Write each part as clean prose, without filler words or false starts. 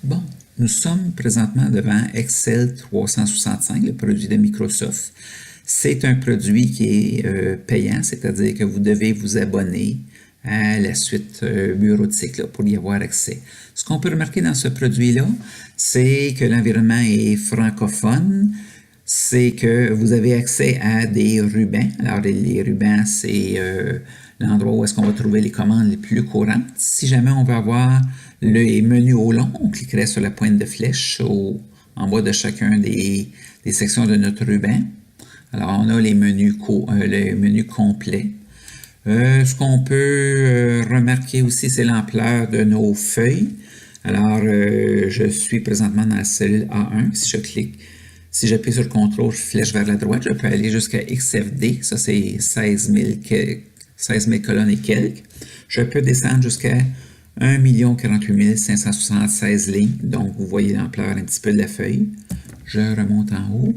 Bon, nous sommes présentement devant Excel 365, le produit de Microsoft. C'est un produit qui est payant, c'est-à-dire que vous devez vous abonner à la suite bureautique là, pour y avoir accès. Ce qu'on peut remarquer dans ce produit-là, c'est que l'environnement est francophone, c'est que vous avez accès à des rubans. Alors, les rubans, c'est l'endroit où est-ce qu'on va trouver les commandes les plus courantes. Si jamais on veut avoir les menus au long, on cliquerait sur la pointe de flèche en bas de chacun des sections de notre ruban. Alors, on a les menus complets. Ce qu'on peut remarquer aussi, c'est l'ampleur de nos feuilles. Alors, je suis présentement dans la cellule A1. Si j'appuie sur CTRL, je flèche vers la droite, je peux aller jusqu'à XFD. Ça, c'est 16 000 colonnes et quelques. Je peux descendre jusqu'à 1 48 576 lignes. Donc, vous voyez l'ampleur un petit peu de la feuille. Je remonte en haut.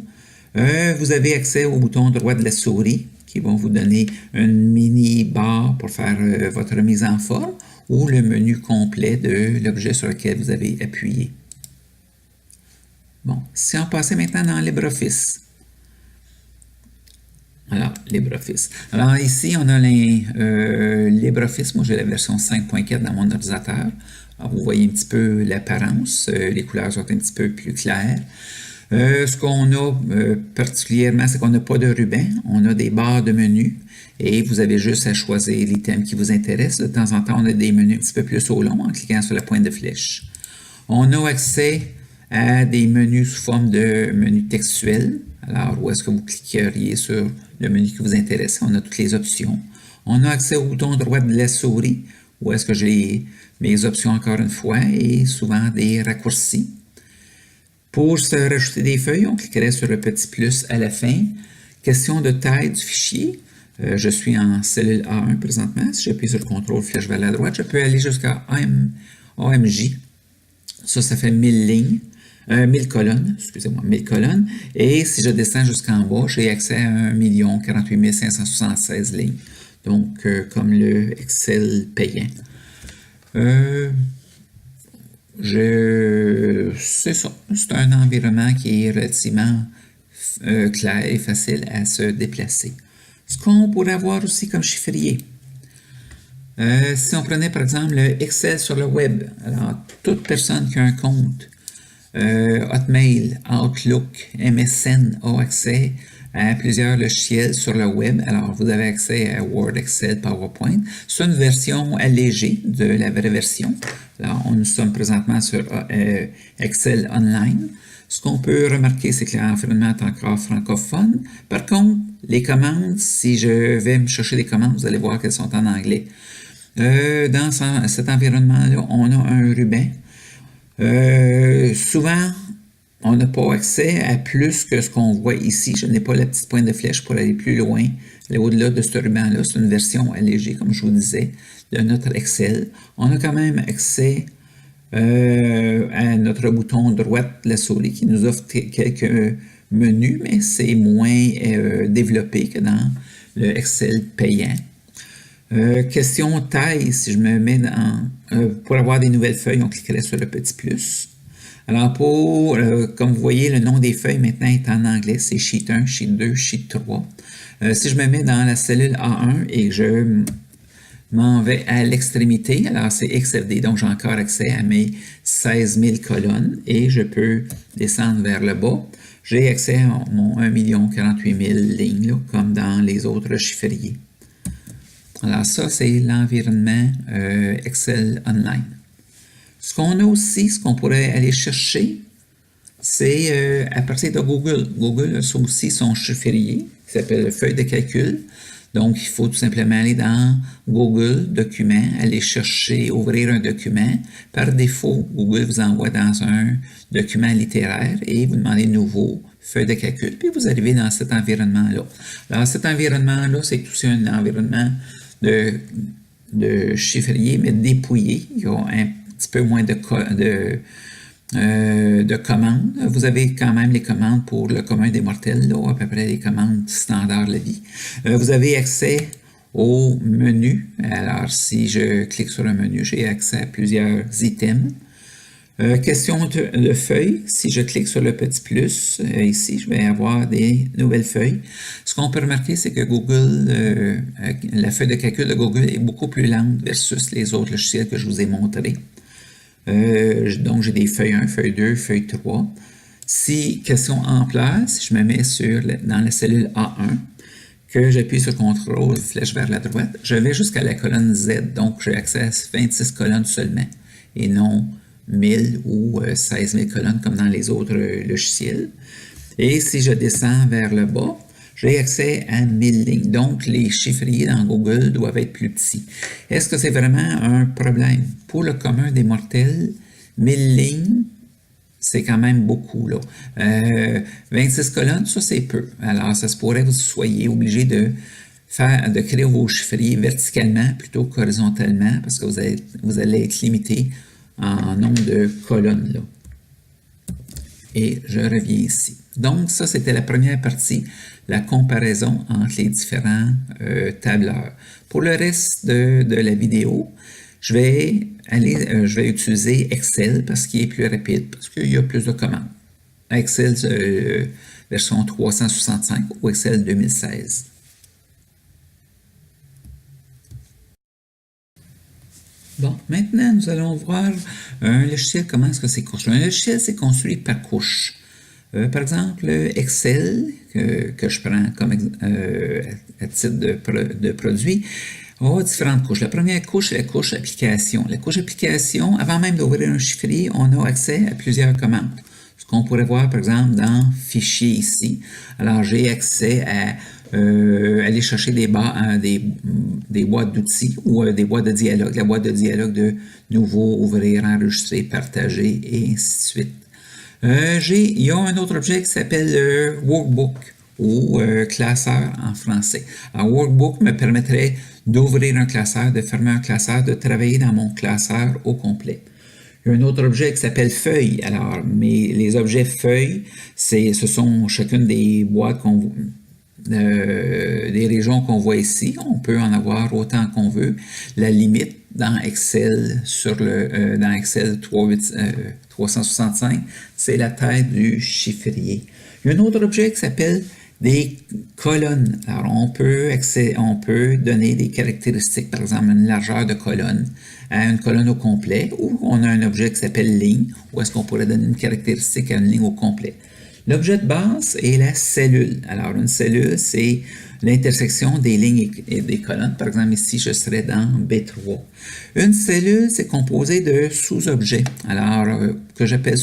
Vous avez accès au bouton droit de la souris qui vont vous donner une mini barre pour faire votre remise en forme ou le menu complet de l'objet sur lequel vous avez appuyé. Bon, si on passait maintenant dans LibreOffice. Alors, LibreOffice. Alors ici, on a LibreOffice. Moi, j'ai la version 5.4 dans mon ordinateur. Alors, vous voyez un petit peu l'apparence. Les couleurs sont un petit peu plus claires. Ce qu'on a particulièrement, c'est qu'on n'a pas de ruban. On a des barres de menus et vous avez juste à choisir les thèmes qui vous intéressent. De temps en temps, on a des menus un petit peu plus au long en cliquant sur la pointe de flèche. On a accès à des menus sous forme de menus textuels. Alors, où est-ce que vous cliqueriez sur le menu qui vous intéresse? On a toutes les options. On a accès au bouton droit de la souris, où est-ce que j'ai mes options encore une fois, et souvent des raccourcis. Pour se rajouter des feuilles, on cliquerait sur le petit plus à la fin. Question de taille du fichier. Je suis en cellule A1 présentement. Si j'appuie sur CTRL, flèche vers la droite, je peux aller jusqu'à AMJ. Ça fait 1000 lignes. 1000 colonnes, excusez-moi, 1000 colonnes. Et si je descends jusqu'en bas, j'ai accès à 1 48 576 lignes. Donc, comme le Excel payant. C'est ça. C'est un environnement qui est relativement clair et facile à se déplacer. Ce qu'on pourrait avoir aussi comme chiffrier. Si on prenait par exemple le Excel sur le web, alors toute personne qui a un compte Hotmail, Outlook, MSN a accès à plusieurs logiciels sur le web. Alors, vous avez accès à Word, Excel, PowerPoint. C'est une version allégée de la vraie version. Alors, nous sommes présentement sur Excel Online. Ce qu'on peut remarquer, c'est que l'environnement est encore francophone. Par contre, les commandes, si je vais me chercher des commandes, vous allez voir qu'elles sont en anglais. Dans cet environnement-là, on a un ruban. Souvent, on n'a pas accès à plus que ce qu'on voit ici. Je n'ai pas la petite pointe de flèche pour aller plus loin. Au-delà de ce ruban-là, c'est une version allégée, comme je vous disais, de notre Excel. On a quand même accès à notre bouton droite de la souris qui nous offre quelques menus, mais c'est moins développé que dans le Excel payant. Question taille, si je me mets pour avoir des nouvelles feuilles, on cliquerait sur le petit plus. Alors comme vous voyez, le nom des feuilles maintenant est en anglais, c'est Sheet 1, Sheet 2, Sheet 3. Si je me mets dans la cellule A1 et que je m'en vais à l'extrémité, alors c'est XFD, donc j'ai encore accès à mes 16 000 colonnes et je peux descendre vers le bas. J'ai accès à mon 1 48 000 lignes, là, comme dans les autres chiffriers. Alors ça, c'est l'environnement Excel Online. Ce qu'on a aussi, ce qu'on pourrait aller chercher, c'est à partir de Google. Google a aussi son chiffrier qui s'appelle feuille de calcul. Donc, il faut tout simplement aller dans Google Documents, aller chercher, ouvrir un document. Par défaut, Google vous envoie dans un document littéraire et vous demandez nouveau feuille de calcul. Puis vous arrivez dans cet environnement-là. Alors, cet environnement-là, c'est aussi un environnement de chiffrier, mais dépouillé. Il y a un petit peu moins de commandes. Vous avez quand même les commandes pour le commun des mortels, là, à peu près les commandes standards de la vie. Vous avez accès au menu. Alors, si je clique sur un menu, j'ai accès à plusieurs items. Question de feuilles. Si je clique sur le petit plus, ici, je vais avoir des nouvelles feuilles. Ce qu'on peut remarquer, c'est que Google, la feuille de calcul de Google est beaucoup plus lente versus les autres logiciels que je vous ai montrés. Donc, j'ai des feuilles 1, feuille 2, feuille 3. Si question ampleur, si je me mets dans la cellule A1, que j'appuie sur CTRL, flèche vers la droite, je vais jusqu'à la colonne Z. Donc, j'ai accès à 26 colonnes seulement et non 1000 ou 16 000 colonnes comme dans les autres logiciels. Et si je descends vers le bas, j'ai accès à 1000 lignes. Donc, les chiffriers dans Google doivent être plus petits. Est-ce que c'est vraiment un problème? Pour le commun des mortels, 1000 lignes, c'est quand même beaucoup, là. 26 colonnes, ça, c'est peu. Alors, ça se pourrait que vous soyez obligé de créer vos chiffriers verticalement plutôt qu'horizontalement parce que vous allez être limité en nombre de colonnes, là. Et je reviens ici. Donc, ça, c'était la première partie, la comparaison entre les différents tableurs. Pour le reste de la vidéo, je vais utiliser Excel parce qu'il est plus rapide, parce qu'il y a plus de commandes. Excel version 365 ou Excel 2016. Bon, maintenant, nous allons voir un logiciel, comment est-ce que c'est construit. Un logiciel, c'est construit par couche. Par exemple, Excel, que je prends comme à titre de produit, a différentes couches. La première couche, c'est la couche application. La couche application, avant même d'ouvrir un chiffrier, on a accès à plusieurs commandes. Ce qu'on pourrait voir, par exemple, dans Fichier ici. Alors, j'ai accès à aller chercher des boîtes d'outils ou des boîtes de dialogue. La boîte de dialogue de nouveau, ouvrir, enregistrer, partager et ainsi de suite. Il y a un autre objet qui s'appelle Workbook ou classeur en français. Alors, Workbook me permettrait d'ouvrir un classeur, de fermer un classeur, de travailler dans mon classeur au complet. Il y a un autre objet qui s'appelle feuille. Alors, les objets feuilles, ce sont chacune des boîtes des régions qu'on voit ici. On peut en avoir autant qu'on veut. La limite dans Excel dans Excel 365, c'est la taille du chiffrier. Il y a un autre objet qui s'appelle des colonnes. Alors, on peut donner des caractéristiques, par exemple une largeur de colonne à une colonne au complet, ou on a un objet qui s'appelle ligne, où est-ce qu'on pourrait donner une caractéristique à une ligne au complet. L'objet de base est la cellule. Alors, une cellule, c'est l'intersection des lignes et des colonnes. Par exemple, ici, je serais dans B3. Une cellule, c'est composé de sous-objets. Alors, que j'appelle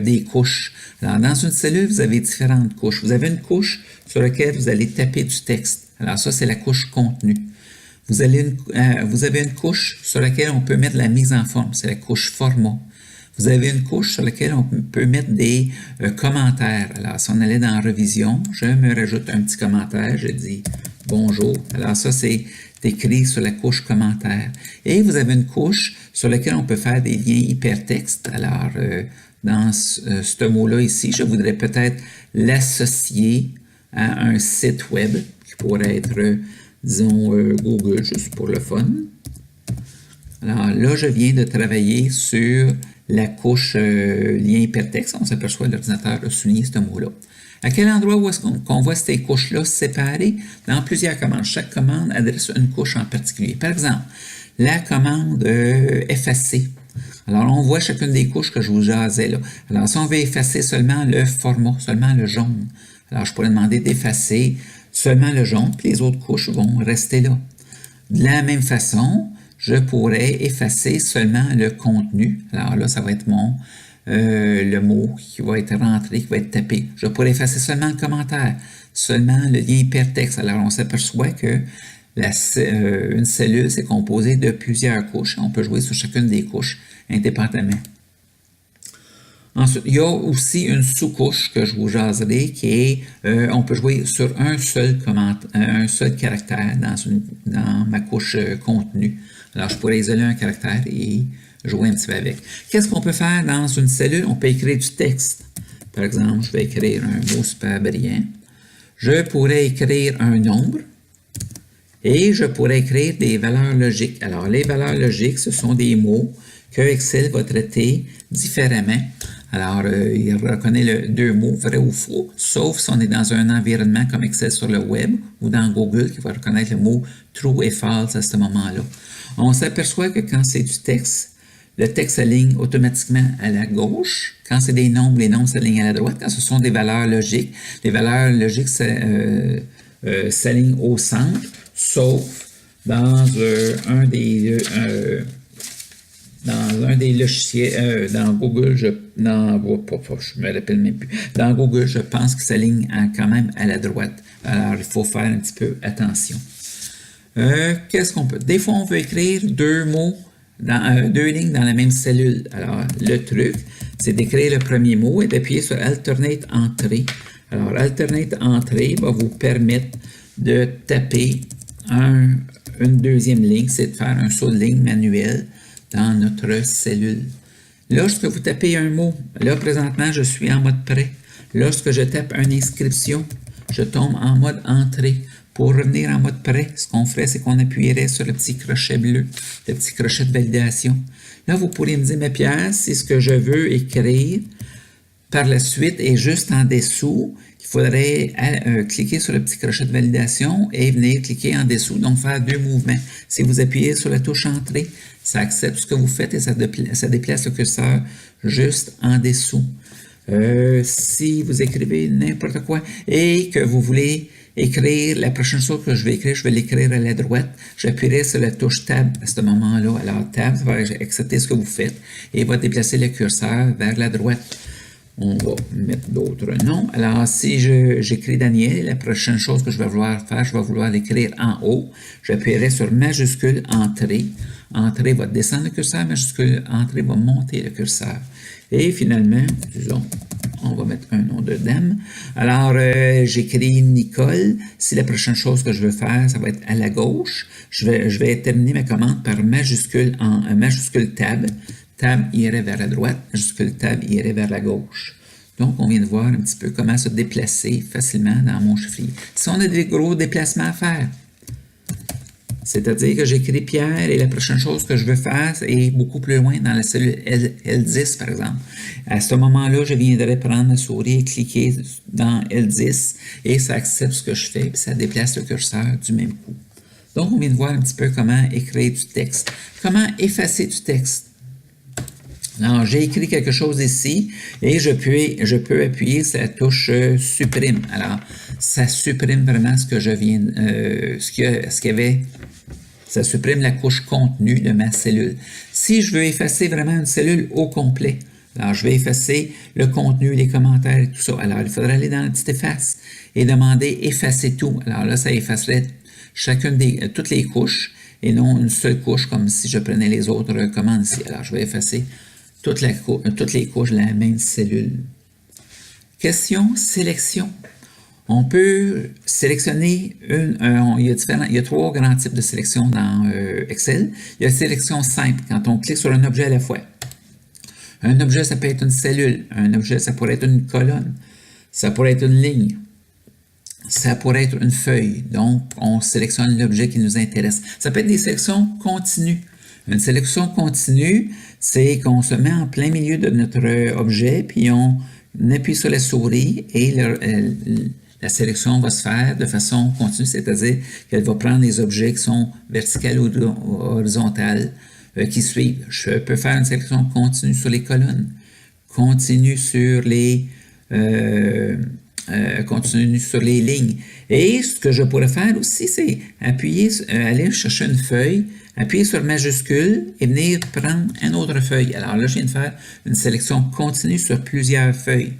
des couches. Alors, dans une cellule, vous avez différentes couches. Vous avez une couche sur laquelle vous allez taper du texte. Alors, ça, c'est la couche contenu. Vous avez une couche sur laquelle on peut mettre la mise en forme. C'est la couche format. Vous avez une couche sur laquelle on peut mettre des commentaires. Alors, si on allait dans Révision, je me rajoute un petit commentaire. Je dis « Bonjour ». Alors, ça, c'est écrit sur la couche commentaire. Et vous avez une couche sur laquelle on peut faire des liens hypertextes. Alors, dans ce mot-là ici, je voudrais peut-être l'associer à un site web qui pourrait être, disons, Google, juste pour le fun. Alors là, je viens de travailler sur la couche lien hypertexte. On s'aperçoit que l'ordinateur a souligné ce mot-là. À quel endroit où est-ce qu'on voit ces couches-là séparées? Dans plusieurs commandes. Chaque commande adresse une couche en particulier. Par exemple, la commande effacer. Alors, on voit chacune des couches que je vous jasais là. Alors, si on veut effacer seulement le format, seulement le jaune, alors je pourrais demander d'effacer seulement le jaune, puis les autres couches vont rester là. De la même façon, je pourrais effacer seulement le contenu. Alors là, ça va être le mot qui va être rentré, qui va être tapé. Je pourrais effacer seulement le commentaire, seulement le lien hypertexte. Alors, on s'aperçoit que une cellule, c'est composé de plusieurs couches. On peut jouer sur chacune des couches indépendamment. Ensuite, il y a aussi une sous-couche que je vous jaserai qui est, on peut jouer sur un seul caractère dans ma couche contenu. Alors, je pourrais isoler un caractère et jouer un petit peu avec. Qu'est-ce qu'on peut faire dans une cellule? On peut écrire du texte. Par exemple, je vais écrire un mot super brillant. Je pourrais écrire un nombre. Et je pourrais écrire des valeurs logiques. Alors, les valeurs logiques, ce sont des mots que Excel va traiter différemment. Alors, il reconnaît deux mots, vrai ou faux, sauf si on est dans un environnement comme Excel sur le web ou dans Google qui va reconnaître le mot true et false à ce moment-là. On s'aperçoit que quand c'est du texte, le texte s'aligne automatiquement à la gauche. Quand c'est des nombres, les nombres s'alignent à la droite. Quand ce sont des valeurs logiques, les valeurs logiques s'alignent au centre, sauf dans un des logiciels, dans Google, je me rappelle même plus. Dans Google, je pense qu'il s'aligne quand même à la droite. Alors, il faut faire un petit peu attention. Qu'est-ce qu'on peut? Des fois, on veut écrire deux mots, deux lignes dans la même cellule. Alors, le truc, c'est d'écrire le premier mot et d'appuyer sur Alternate Entrée. Alors, Alternate Entrée va vous permettre de taper une deuxième ligne, c'est de faire un saut de ligne manuel dans notre cellule. Lorsque vous tapez un mot, là, présentement, je suis en mode prêt. Lorsque je tape une inscription, je tombe en mode entrée. Pour revenir en mode prêt, ce qu'on ferait, c'est qu'on appuierait sur le petit crochet bleu, le petit crochet de validation. Là, vous pourriez me dire, mais Pierre, si ce que je veux écrire par la suite est juste en dessous, il faudrait cliquer sur le petit crochet de validation et venir cliquer en dessous, donc faire deux mouvements. Si vous appuyez sur la touche entrée, ça accepte ce que vous faites et ça déplace le curseur juste en dessous. Si vous écrivez n'importe quoi et que vous voulez écrire, la prochaine chose que je vais écrire, je vais l'écrire à la droite. J'appuierai sur la touche Tab à ce moment-là. Alors, Tab va accepter ce que vous faites et va déplacer le curseur vers la droite. On va mettre d'autres noms. Alors, si j'écris Daniel, la prochaine chose que je vais vouloir faire, je vais vouloir l'écrire en haut. J'appuierai sur majuscule Entrée. Entrée va descendre le curseur, majuscule Entrée va monter le curseur. Et finalement, disons, on va mettre un nom de dame. Alors, j'écris Nicole. Si la prochaine chose que je veux faire, ça va être à la gauche, je vais terminer ma commande par majuscule Tab. Tab irait vers la droite, majuscule Tab irait vers la gauche. Donc, on vient de voir un petit peu comment se déplacer facilement dans mon chiffrier. Si on a des gros déplacements à faire, c'est-à-dire que j'écris Pierre et la prochaine chose que je veux faire est beaucoup plus loin dans la cellule L10, par exemple. À ce moment-là, je viendrai prendre la souris et cliquer dans L10 et ça accepte ce que je fais et ça déplace le curseur du même coup. Donc, on vient de voir un petit peu comment écrire du texte. Comment effacer du texte. Alors, j'ai écrit quelque chose ici et je peux appuyer sur la touche supprime. Alors, ça supprime vraiment ce que je viens, ce qu'il y avait. Ça supprime la couche contenu de ma cellule. Si je veux effacer vraiment une cellule au complet, alors je vais effacer le contenu, les commentaires et tout ça. Alors, il faudra aller dans le petit efface et demander effacer tout. Alors là, ça effacerait toutes les couches et non une seule couche comme si je prenais les autres commandes ici. Alors, je vais effacer toutes les couches de la même cellule. Question, sélection. On peut sélectionner il y a trois grands types de sélection dans Excel. Il y a la sélection simple, quand on clique sur un objet à la fois. Un objet, ça peut être une cellule. Un objet, ça pourrait être une colonne. Ça pourrait être une ligne. Ça pourrait être une feuille. Donc, on sélectionne l'objet qui nous intéresse. Ça peut être des sélections continues. Une sélection continue, c'est qu'on se met en plein milieu de notre objet, puis on appuie sur la souris et la sélection va se faire de façon continue, c'est-à-dire qu'elle va prendre les objets qui sont verticales ou horizontales qui suivent. Je peux faire une sélection continue sur les colonnes, continue sur les lignes. Et ce que je pourrais faire aussi, c'est aller chercher une feuille, appuyer sur majuscule et venir prendre une autre feuille. Alors là, je viens de faire une sélection continue sur plusieurs feuilles.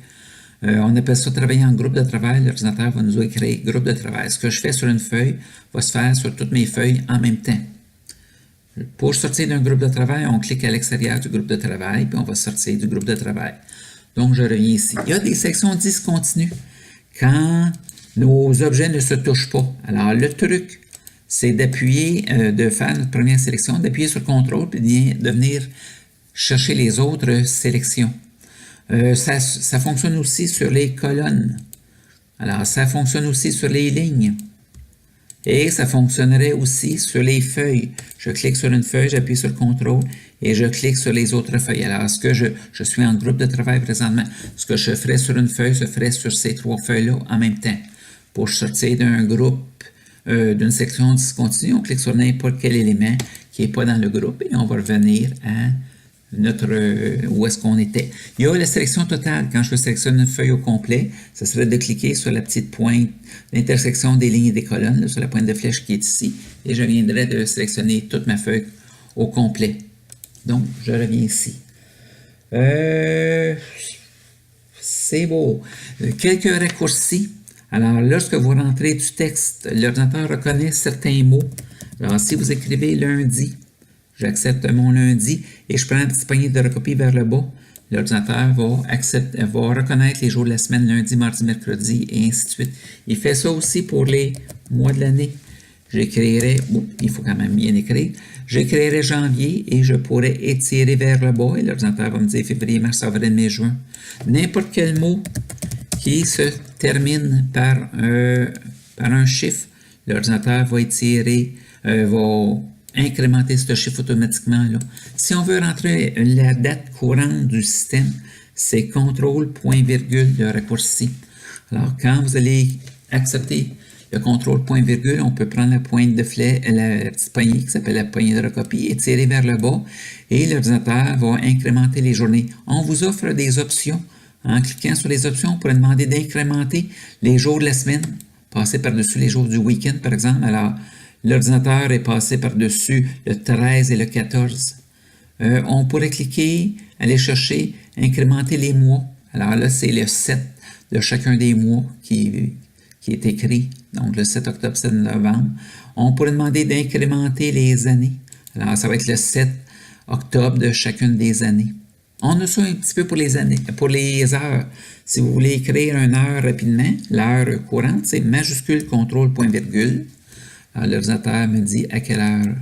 On appelle ça travailler en groupe de travail. L'ordinateur va nous créer groupe de travail. Ce que je fais sur une feuille va se faire sur toutes mes feuilles en même temps. Pour sortir d'un groupe de travail, on clique à l'extérieur du groupe de travail, puis on va sortir du groupe de travail. Donc, je reviens ici. Il y a des sections discontinues quand nos objets ne se touchent pas. Alors, le truc, c'est d'appuyer, de faire notre première sélection, d'appuyer sur CTRL, puis de venir chercher les autres sélections. Ça fonctionne aussi sur les colonnes. Alors, ça fonctionne aussi sur les lignes. Et ça fonctionnerait aussi sur les feuilles. Je clique sur une feuille, j'appuie sur CTRL et je clique sur les autres feuilles. Alors, est-ce que je suis en groupe de travail présentement? Ce que je ferais sur une feuille, je ferais sur ces 3 feuilles-là en même temps. Pour sortir d'un groupe, d'une section discontinue, on clique sur n'importe quel élément qui n'est pas dans le groupe et on va revenir à notre où est-ce qu'on était. Il y a la sélection totale. Quand je sélectionne une feuille au complet, ce serait de cliquer sur la petite pointe d'intersection des lignes et des colonnes, là, sur la pointe de flèche qui est ici, et je viendrai de sélectionner toute ma feuille au complet. Donc, je reviens ici. C'est beau. Quelques raccourcis. Alors, lorsque vous rentrez du texte, l'ordinateur reconnaît certains mots. Alors, si vous écrivez lundi, j'accepte mon lundi et je prends un petit poignet de recopie vers le bas. L'ordinateur va reconnaître les jours de la semaine, lundi, mardi, mercredi, et ainsi de suite. Il fait ça aussi pour les mois de l'année. J'écrirai, il faut quand même bien écrire, j'écrirai janvier et je pourrais étirer vers le bas et l'ordinateur va me dire février, mars, avril, mai, juin. N'importe quel mot qui se termine par un chiffre, l'ordinateur va étirer, va incrémenter ce chiffre automatiquement là. Si on veut rentrer la date courante du système, c'est CTRL, point virgule, le raccourci. Alors, quand vous allez accepter le CTRL, point virgule, on peut prendre la pointe de flèche, la petite poignée qui s'appelle la poignée de recopie et tirer vers le bas et l'ordinateur va incrémenter les journées. On vous offre des options. En cliquant sur les options, on pourrait demander d'incrémenter les jours de la semaine, passer par-dessus les jours du week-end, par exemple. Alors, l'ordinateur est passé par-dessus le 13 et le 14. On pourrait cliquer, aller chercher, incrémenter les mois. Alors là, c'est le 7 de chacun des mois qui est écrit. Donc, le 7 octobre, 7 novembre. On pourrait demander d'incrémenter les années. Alors, ça va être le 7 octobre de chacune des années. On a ça un petit peu pour les années, pour les heures. Si vous voulez écrire une heure rapidement, l'heure courante, c'est majuscule, contrôle, point virgule. Alors, l'ordinateur me dit à quelle heure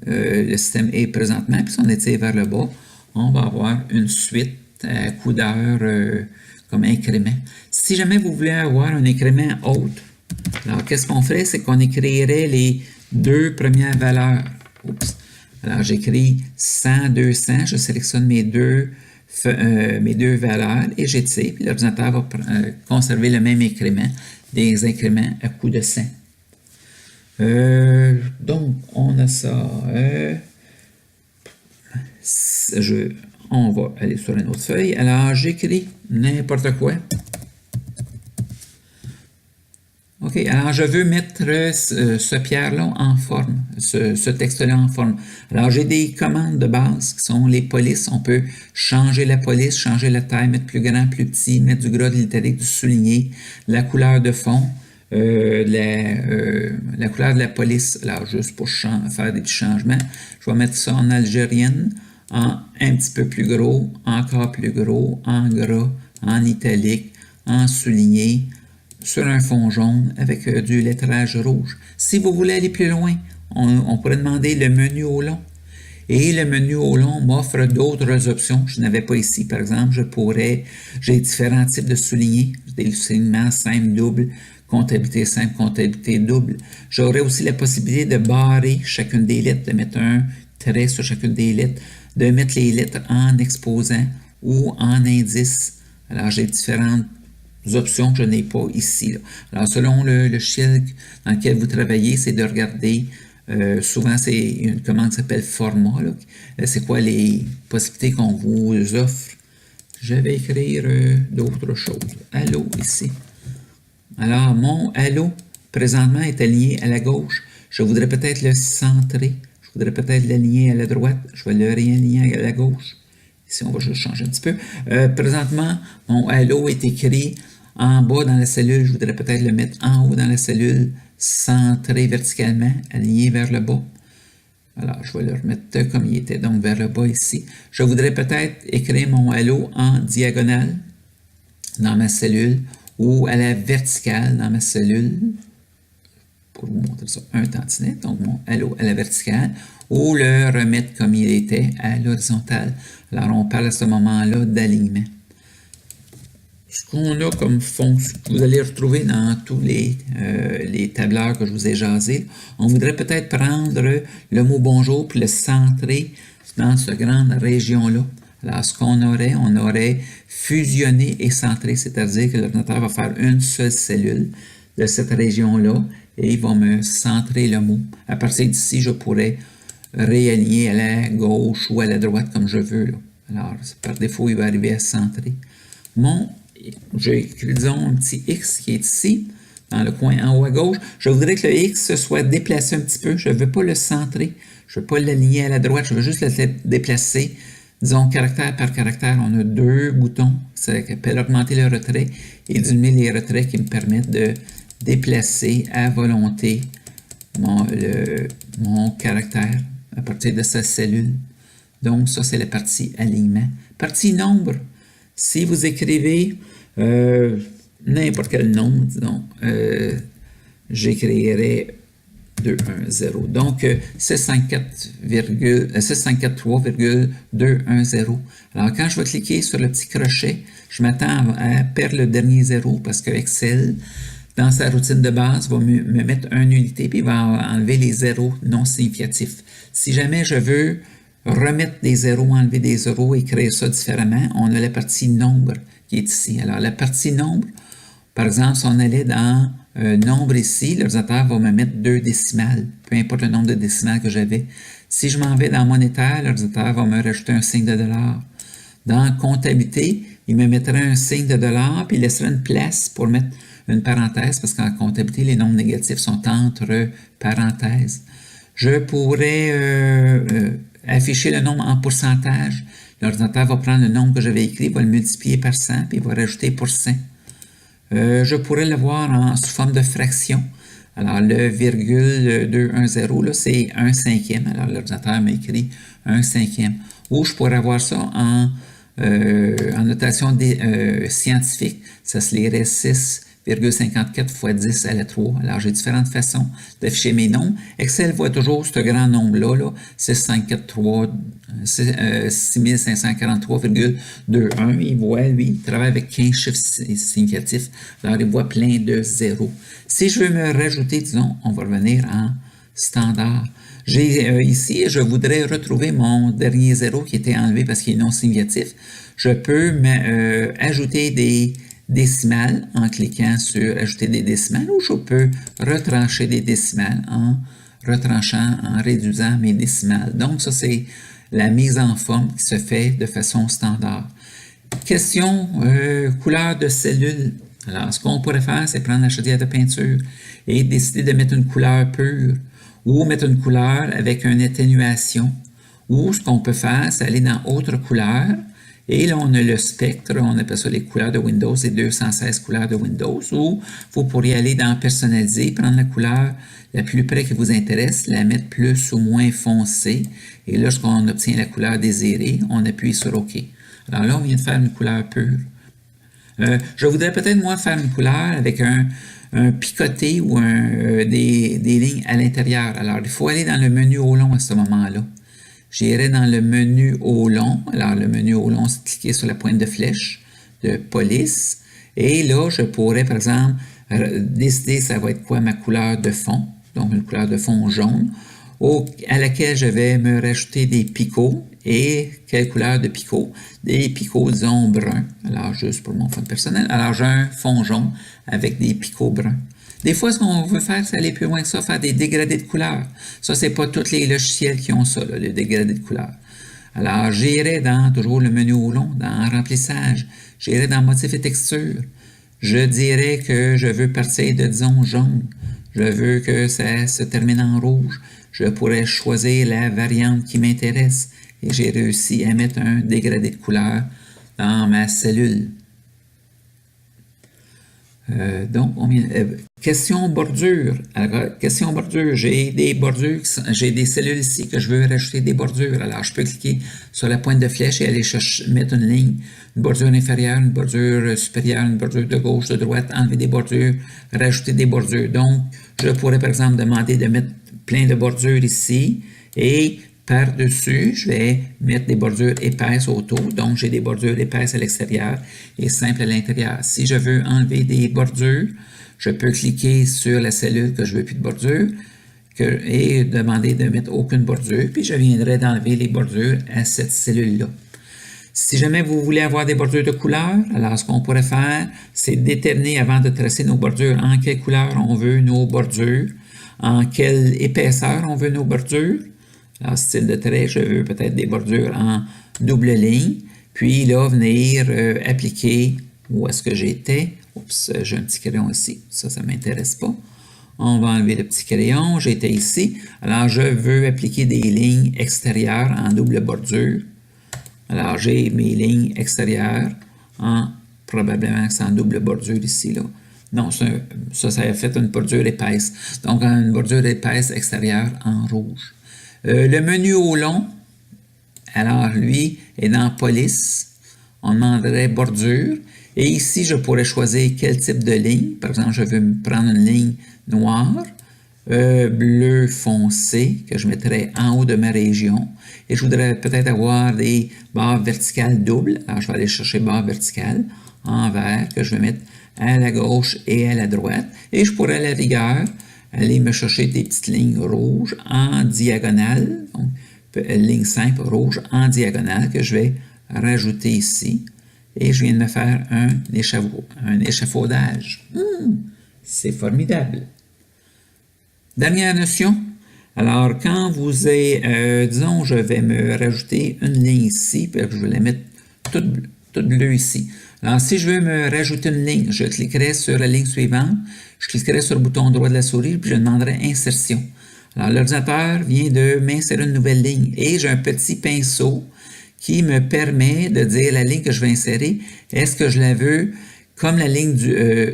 le système est présentement. Puis si on étire vers le bas, on va avoir une suite à coup d'heure comme incrément. Si jamais vous voulez avoir un incrément autre, alors qu'est-ce qu'on ferait? C'est qu'on écrirait les 2 premières valeurs. Oups. Alors, j'écris 100, 200, je sélectionne mes deux valeurs et j'étire, puis l'ordinateur va conserver le même incrément, des incréments à coup de 100. Donc, on a ça. On va aller sur une autre feuille. Alors, j'écris n'importe quoi. OK, alors je veux mettre ce pierre-là en forme, ce texte-là en forme. Alors, j'ai des commandes de base qui sont les polices. On peut changer la police, changer la taille, mettre plus grand, plus petit, mettre du gras, de l'italique, du souligné, la couleur de fond, la couleur de la police. Alors, juste pour faire des petits changements, je vais mettre ça en algérienne, en un petit peu plus gros, encore plus gros, en gras, en italique, en souligné, sur un fond jaune avec du lettrage rouge. Si vous voulez aller plus loin, on pourrait demander le menu au long. Et le menu au long m'offre d'autres options que je n'avais pas ici. Par exemple, j'ai différents types de soulignés. J'ai des soulignements simples, doubles, comptabilité simple, comptabilité double. J'aurais aussi la possibilité de barrer chacune des lettres, de mettre un trait sur chacune des lettres, de mettre les lettres en exposant ou en indice. Alors, j'ai différentes options que je n'ai pas ici. Là. Alors, selon le shell dans lequel vous travaillez, c'est de regarder. Souvent, c'est une commande qui s'appelle format. C'est quoi les possibilités qu'on vous offre? Je vais écrire d'autres choses. Allô, ici. Alors, mon allô, présentement, est aligné à la gauche. Je voudrais peut-être le centrer. Je voudrais peut-être l'aligner à la droite. Je vais le réaligner à la gauche. Ici, on va juste changer un petit peu. Présentement, mon allô est écrit en bas dans la cellule. Je voudrais peut-être le mettre en haut dans la cellule, centré verticalement, aligné vers le bas. Alors, je vais le remettre comme il était, donc vers le bas ici. Je voudrais peut-être écrire mon allô en diagonale dans ma cellule ou à la verticale dans ma cellule. Pour vous montrer ça, un tantinet, donc mon allô à la verticale, ou le remettre comme il était à l'horizontale. Alors, on parle à ce moment-là d'alignement. ce qu'on a comme fonction, vous allez retrouver dans tous les tableurs que je vous ai jasés. On voudrait peut-être prendre le mot bonjour puis le centrer dans cette grande région-là. Alors, ce qu'on aurait, on aurait fusionné et centré, c'est-à-dire que l'ordinateur va faire une seule cellule de cette région-là et il va me centrer le mot. À partir d'ici, je pourrais réaligner à la gauche ou à la droite comme je veux, là. Alors, par défaut, il va arriver à se centrer. J'ai écrit, disons, un petit X qui est ici, dans le coin en haut à gauche. Je voudrais que le X soit déplacé un petit peu. Je ne veux pas le centrer. Je ne veux pas l'aligner à la droite. Je veux juste le déplacer. Disons, caractère par caractère, on a deux boutons qui s'appellent augmenter le retrait et diminuer les retraits qui me permettent de déplacer à volonté mon caractère à partir de sa cellule. Donc, ça, c'est la partie alignement. Partie nombre. Si vous écrivez n'importe quel nombre, disons, j'écrirai 2, 1, 0. Donc, 654,210. Alors, quand je vais cliquer sur le petit crochet, je m'attends à perdre le dernier 0 parce que Excel, dans sa routine de base, va me mettre une unité puis il va enlever les zéros non significatifs. Si jamais je veux remettre des zéros, enlever des zéros et créer ça différemment, on a la partie nombre qui est ici. Alors, la partie nombre, par exemple, si on allait dans nombre ici, l'ordinateur va me mettre 2 décimales, peu importe le nombre de décimales que j'avais. Si je m'en vais dans monétaire, l'ordinateur va me rajouter un signe de dollar. Dans comptabilité, il me mettrait un signe de dollar, puis il laisserait une place pour mettre une parenthèse, parce qu'en comptabilité, les nombres négatifs sont entre parenthèses. Je pourrais afficher le nombre en pourcentage. L'ordinateur va prendre le nombre que j'avais écrit, va le multiplier par 100, puis il va rajouter %. Je pourrais le voir sous forme de fraction. Alors, le virgule 210, là, c'est 1/5. Alors, l'ordinateur m'a écrit 1/5. Ou je pourrais avoir ça en notation scientifique. Ça se lirait 6,54 fois 10 à la 3. Alors, j'ai différentes façons d'afficher mes nombres. Excel voit toujours ce grand nombre-là, 6543,21. Il voit, lui, il travaille avec 15 chiffres significatifs. Alors, il voit plein de zéros. Si je veux me rajouter, disons, on va revenir en standard. Ici, je voudrais retrouver mon dernier zéro qui était enlevé parce qu'il est non significatif. Je peux ajouter des décimales en cliquant sur ajouter des décimales ou je peux retrancher des décimales en retranchant, en réduisant mes décimales. Donc, ça, c'est la mise en forme qui se fait de façon standard. Question couleur de cellule. Alors, ce qu'on pourrait faire, c'est prendre la chaudière de peinture et décider de mettre une couleur pure ou mettre une couleur avec une atténuation. Ou ce qu'on peut faire, c'est aller dans autre couleur. Et là, on a le spectre, on appelle ça les couleurs de Windows, et 216 couleurs de Windows. Ou vous pourriez aller dans personnaliser, prendre la couleur la plus près qui vous intéresse, la mettre plus ou moins foncée. Et lorsqu'on obtient la couleur désirée, on appuie sur OK. Alors là, on vient de faire une couleur pure. Je voudrais peut-être, moi, faire une couleur avec un picoté ou des lignes à l'intérieur. Alors, il faut aller dans le menu au long à ce moment-là. J'irai dans le menu au long. Alors, le menu au long, c'est cliquer sur la pointe de flèche de police. Et là, je pourrais, par exemple, décider ça va être quoi ma couleur de fond. Donc, une couleur de fond jaune, à laquelle je vais me rajouter des picots. Et quelle couleur de picots? Des picots, disons, bruns. Alors, juste pour mon fond personnel. Alors, j'ai un fond jaune avec des picots bruns. Des fois, ce qu'on veut faire, c'est aller plus loin que ça, faire des dégradés de couleurs. Ça, c'est pas tous les logiciels qui ont ça, là, le dégradé de couleurs. Alors, j'irai dans toujours le menu au long, dans remplissage. J'irai dans motifs et textures. Je dirais que je veux partir de, disons, jaune. Je veux que ça se termine en rouge. Je pourrais choisir la variante qui m'intéresse. Et j'ai réussi à mettre un dégradé de couleur dans ma cellule. Donc, question bordure. Alors, question bordure, j'ai des bordures, j'ai des cellules ici que je veux rajouter des bordures. Alors, je peux cliquer sur la pointe de flèche et aller mettre une ligne, une bordure inférieure, une bordure supérieure, une bordure de gauche, de droite, enlever des bordures, rajouter des bordures. Donc, je pourrais, par exemple, demander de mettre plein de bordures ici et Par-dessus, je vais mettre des bordures épaisses autour. Donc, j'ai des bordures épaisses à l'extérieur et simples à l'intérieur. Si je veux enlever des bordures, je peux cliquer sur la cellule que je veux plus de bordure et demander de mettre aucune bordure. Puis, je viendrai d'enlever les bordures à cette cellule-là. Si jamais vous voulez avoir des bordures de couleur, alors ce qu'on pourrait faire, c'est déterminer avant de tracer nos bordures en quelle couleur on veut nos bordures, en quelle épaisseur on veut nos bordures. Alors, style de trait, je veux peut-être des bordures en double ligne. Puis là, venir appliquer où est-ce que j'étais. Oups, j'ai un petit crayon ici. Ça ne m'intéresse pas. On va enlever le petit crayon. J'étais ici. Alors, je veux appliquer des lignes extérieures en double bordure. Alors, j'ai mes lignes extérieures probablement que c'est en double bordure ici, là. Non, ça a fait une bordure épaisse. Donc, une bordure épaisse extérieure en rouge. Le menu au long, alors lui, est dans police. On demanderait bordure. Et ici, je pourrais choisir quel type de ligne. Par exemple, je veux prendre une ligne noire, bleu foncé, que je mettrais en haut de ma région. Et je voudrais peut-être avoir des barres verticales doubles. Alors, je vais aller chercher barres verticales en vert que je vais mettre à la gauche et à la droite. Et je pourrais, à la rigueur, aller me chercher des petites lignes rouges en diagonale, donc ligne simple rouge en diagonale que je vais rajouter ici. Et je viens de me faire un échafaudage. C'est formidable. Dernière notion. Alors, quand vous êtes, disons, je vais me rajouter une ligne ici, puis je vais la mettre toute bleue ici. Alors, si je veux me rajouter une ligne, je cliquerai sur la ligne suivante, je cliquerai sur le bouton droit de la souris, puis je demanderai Insertion. Alors, l'ordinateur vient de m'insérer une nouvelle ligne et j'ai un petit pinceau qui me permet de dire la ligne que je vais insérer, est-ce que je la veux comme la ligne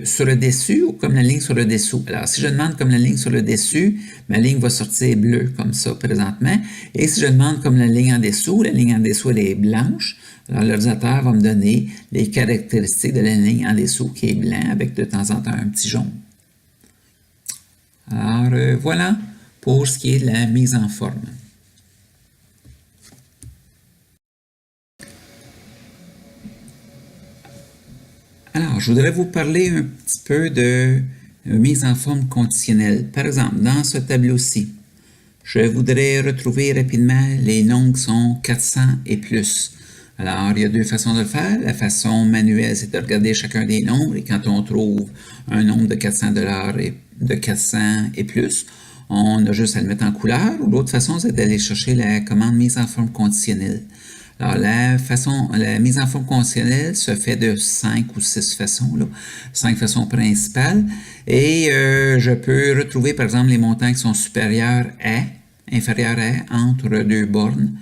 sur le dessus ou comme la ligne sur le dessous. Alors, si je demande comme la ligne sur le dessus, ma ligne va sortir bleue comme ça présentement. Et si je demande comme la ligne en dessous, elle est blanche. Alors, l'ordinateur va me donner les caractéristiques de la ligne en dessous qui est blanc avec de temps en temps un petit jaune. Alors, voilà pour ce qui est de la mise en forme. Alors, je voudrais vous parler un petit peu de mise en forme conditionnelle. Par exemple, dans ce tableau-ci, je voudrais retrouver rapidement les nombres qui sont 400 et plus. Alors, il y a deux façons de le faire. La façon manuelle, c'est de regarder chacun des nombres et quand on trouve un nombre de 400 et plus, on a juste à le mettre en couleur. Ou l'autre façon, c'est d'aller chercher la commande mise en forme conditionnelle. Alors, la mise en forme conditionnelle se fait de 5 ou 6 façons, 5 façons principales. Et je peux retrouver, par exemple, les montants qui sont supérieurs à, inférieurs à, entre deux bornes.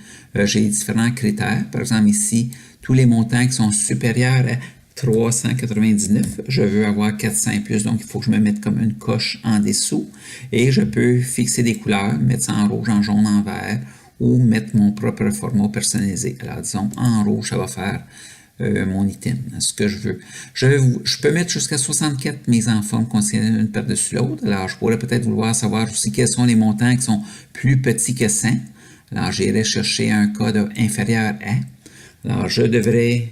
J'ai différents critères. Par exemple, ici, tous les montants qui sont supérieurs à 399, je veux avoir 400 et plus, donc il faut que je me mette comme une coche en dessous. Et je peux fixer des couleurs, mettre ça en rouge, en jaune, en vert, ou mettre mon propre format personnalisé. Alors, disons, en rouge, ça va faire mon item, ce que je veux. Je peux mettre jusqu'à 64 mises en forme conditionnelles une par-dessus l'autre. Alors, je pourrais peut-être vouloir savoir aussi quels sont les montants qui sont plus petits que 100. Alors, j'irai chercher un code inférieur à. Alors, je devrais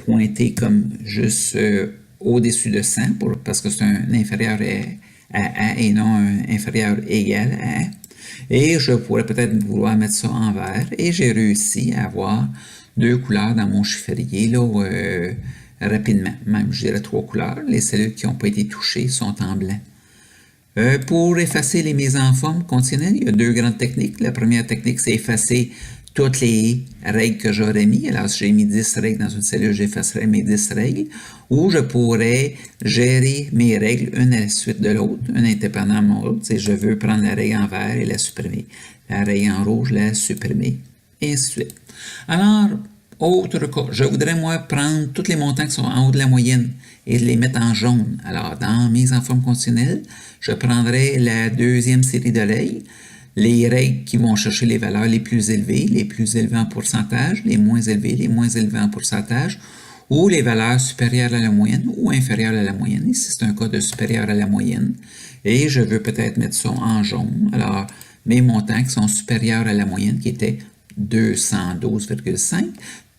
pointer comme juste au-dessus de 100 parce que c'est un inférieur à et non un inférieur égal à. Et je pourrais peut-être vouloir mettre ça en vert. Et j'ai réussi à avoir deux couleurs dans mon chiffrier là, rapidement. Même, je dirais 3 couleurs. Les cellules qui n'ont pas été touchées sont en blanc. Pour effacer les mises en forme conditionnelles, il y a deux grandes techniques. La première technique, c'est effacer toutes les règles que j'aurais mis. Alors, si j'ai mis 10 règles dans une cellule, j'effacerai mes 10 règles. Ou je pourrais gérer mes règles une à la suite de l'autre, une indépendamment de l'autre. Si je veux prendre la règle en vert et la supprimer. La règle en rouge, la supprimer. Et ainsi de suite. Alors, autre cas, je voudrais, moi, prendre tous les montants qui sont en haut de la moyenne et les mettre en jaune. Alors, dans mise en forme conditionnelle, je prendrai la deuxième série de règles, les règles qui vont chercher les valeurs les plus élevées en pourcentage, les moins élevés en pourcentage, ou les valeurs supérieures à la moyenne ou inférieures à la moyenne. Ici, c'est un cas de supérieur à la moyenne. Et je veux peut-être mettre ça en jaune. Alors, mes montants qui sont supérieurs à la moyenne, qui était 212,5.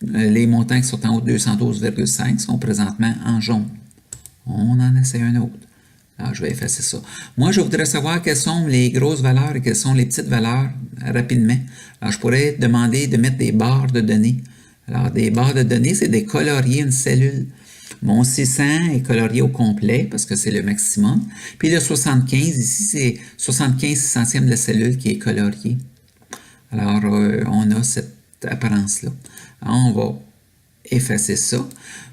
Les montants qui sont en haut de 212,5 sont présentement en jaune. On en essaie un autre. Alors, je vais effacer ça. Moi, je voudrais savoir quelles sont les grosses valeurs et quelles sont les petites valeurs rapidement. Alors, je pourrais demander de mettre des barres de données. Alors, des barres de données, c'est de colorier une cellule. Mon 600 est colorié au complet parce que c'est le maximum. Puis le 75, ici, c'est 75 centièmes de la cellule qui est coloriée. Alors, on a cette apparence-là. On va effacer ça.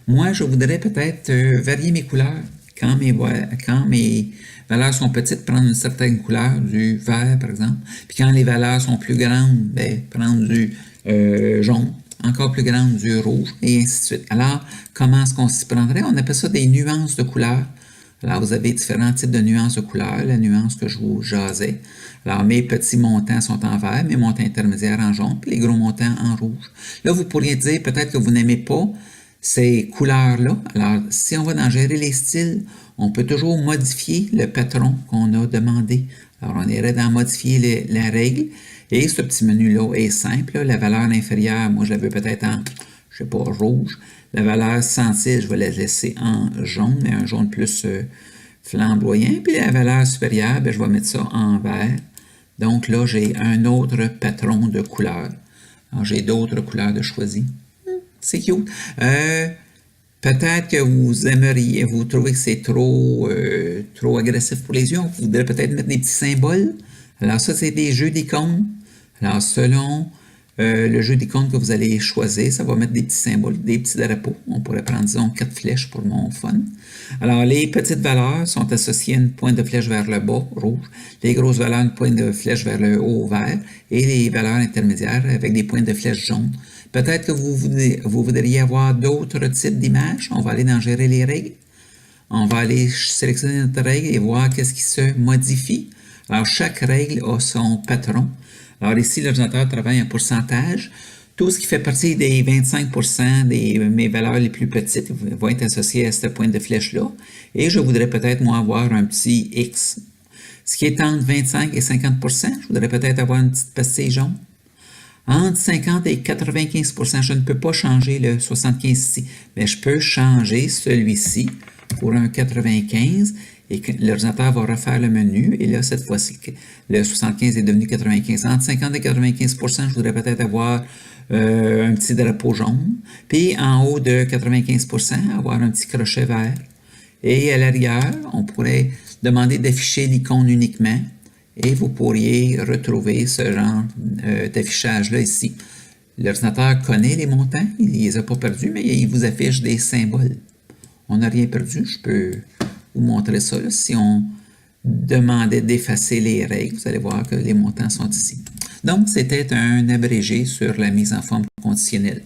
Moi, je voudrais peut-être varier mes couleurs. Quand mes valeurs sont petites, prendre une certaine couleur, du vert par exemple. Puis quand les valeurs sont plus grandes, ben, prendre du jaune, encore plus grande, du rouge, et ainsi de suite. Alors, comment est-ce qu'on s'y prendrait? On appelle ça des nuances de couleurs. Alors, vous avez différents types de nuances de couleurs, la nuance que je vous jasais. Alors, mes petits montants sont en vert, mes montants intermédiaires en jaune, puis les gros montants en rouge. Là, vous pourriez dire peut-être que vous n'aimez pas ces couleurs-là. Alors, si on va dans gérer les styles, on peut toujours modifier le patron qu'on a demandé. Alors, on irait dans modifier la règle. Et ce petit menu-là est simple. La valeur inférieure, moi, je la veux peut-être en, je sais pas, rouge. La valeur sensible, je vais la laisser en jaune, mais un jaune plus flamboyant. Puis la valeur supérieure, ben, je vais mettre ça en vert. Donc là, j'ai un autre patron de couleurs. Alors, j'ai d'autres couleurs de choisi. C'est cute. Peut-être que vous aimeriez, vous trouvez que c'est trop agressif pour les yeux. Vous voudrez peut-être mettre des petits symboles. Alors ça, c'est des jeux d'icônes. Alors selon le jeu d'icônes que vous allez choisir, ça va mettre des petits symboles, des petits drapeaux. On pourrait prendre, disons, 4 flèches pour mon fun. Alors les petites valeurs sont associées à une pointe de flèche vers le bas, rouge. Les grosses valeurs, une pointe de flèche vers le haut, vert. Et les valeurs intermédiaires avec des pointes de flèche jaunes. Peut-être que vous voudriez avoir d'autres types d'images. On va aller dans gérer les règles. On va aller sélectionner notre règle et voir qu'est-ce qui se modifie. Alors, chaque règle a son patron. Alors ici, l'ordinateur travaille en pourcentage. Tout ce qui fait partie des 25% de mes valeurs les plus petites vont être associées à cette pointe de flèche-là. Et je voudrais peut-être, moi, avoir un petit X. Ce qui est entre 25 et 50%, je voudrais peut-être avoir une petite pastille jaune. Entre 50 et 95%, je ne peux pas changer le 75 ici, mais je peux changer celui-ci pour un 95 et l'ordinateur va refaire le menu et là, cette fois-ci, le 75 est devenu 95. Entre 50 et 95%, je voudrais peut-être avoir un petit drapeau jaune, puis en haut de 95%, avoir un petit crochet vert. Et à l'arrière, on pourrait demander d'afficher l'icône uniquement. Et vous pourriez retrouver ce genre d'affichage-là ici. L'ordinateur connaît les montants, il ne les a pas perdus, mais il vous affiche des symboles. On n'a rien perdu, je peux vous montrer ça. Là. Si on demandait d'effacer les règles, vous allez voir que les montants sont ici. Donc, c'était un abrégé sur la mise en forme conditionnelle.